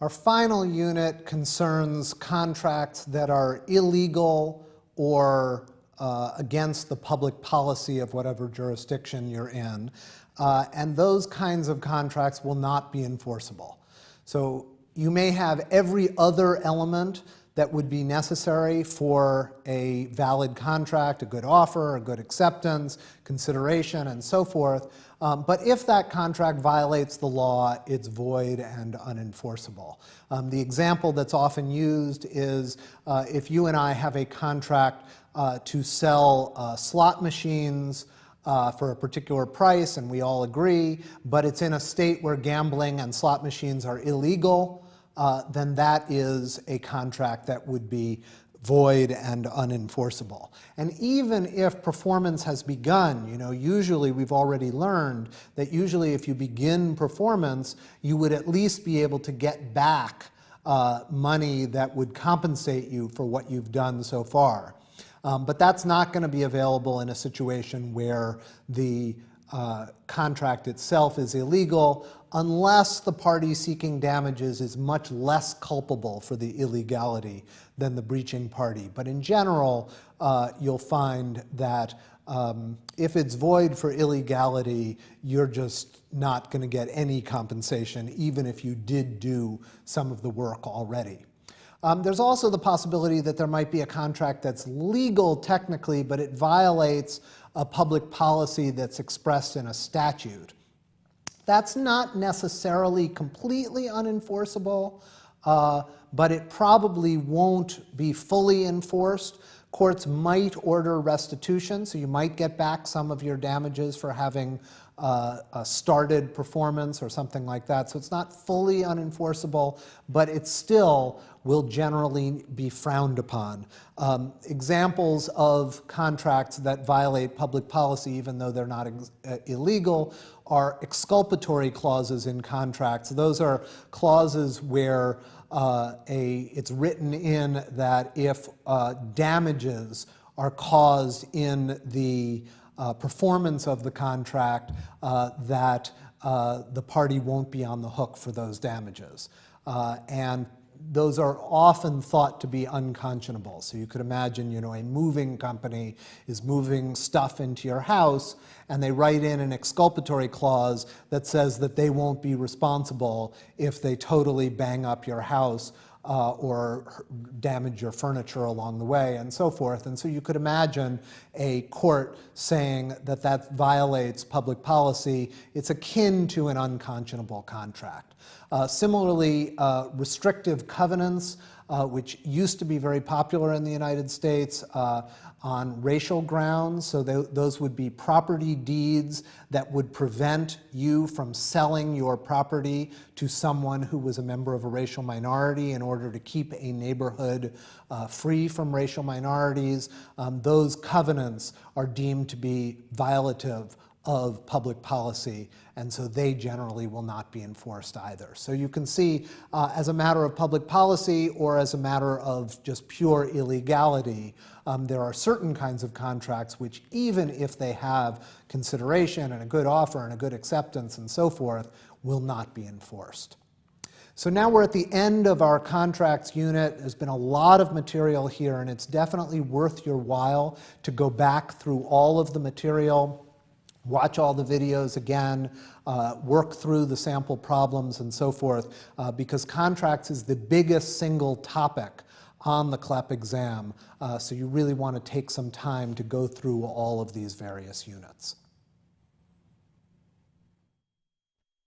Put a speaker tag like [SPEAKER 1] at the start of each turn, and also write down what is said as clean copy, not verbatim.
[SPEAKER 1] Our final unit concerns contracts that are illegal or against the public policy of whatever jurisdiction you're in. And those kinds of contracts will not be enforceable. So you may have every other element that would be necessary for a valid contract, a good offer, a good acceptance, consideration, and so forth. But if that contract violates the law, it's void and unenforceable. The example that's often used is if you and I have a contract to sell slot machines for a particular price, and we all agree, but it's in a state where gambling and slot machines are illegal, then that is a contract that would be void and unenforceable. And even if performance has begun, usually we've already learned that usually if you begin performance, you would at least be able to get back money that would compensate you for what you've done so far. But that's not going to be available in a situation where the contract itself is illegal, unless the party seeking damages is much less culpable for the illegality than the breaching party. But in general, you'll find that if it's void for illegality, you're just not going to get any compensation, even if you did do some of the work already. There's also the possibility that there might be a contract that's legal technically, but it violates a public policy that's expressed in a statute. That's not necessarily completely unenforceable, but it probably won't be fully enforced. Courts might order restitution, so you might get back some of your damages for having started performance or something like that. So it's not fully unenforceable, but it still will generally be frowned upon. Examples of contracts that violate public policy, even though they're not illegal, are exculpatory clauses in contracts. Those are clauses where it's written in that if damages are caused in the performance of the contract, that the party won't be on the hook for those damages. And those are often thought to be unconscionable. So you could imagine, a moving company is moving stuff into your house, and they write in an exculpatory clause that says that they won't be responsible if they totally bang up your house or damage your furniture along the way, and so forth. And so you could imagine a court saying that that violates public policy. It's akin to an unconscionable contract. Similarly, restrictive covenants, which used to be very popular in the United States on racial grounds. So those would be property deeds that would prevent you from selling your property to someone who was a member of a racial minority in order to keep a neighborhood free from racial minorities. Those covenants are deemed to be violative of public policy, and so they generally will not be enforced either. So you can see, as a matter of public policy or as a matter of just pure illegality, there are certain kinds of contracts which, even if they have consideration and a good offer and a good acceptance and so forth, will not be enforced. So now we're at the end of our contracts unit. There's been a lot of material here, and it's definitely worth your while to go back through all of the material, watch all the videos again, work through the sample problems and so forth, because contracts is the biggest single topic on the CLEP exam. So you really want to take some time to go through all of these various units.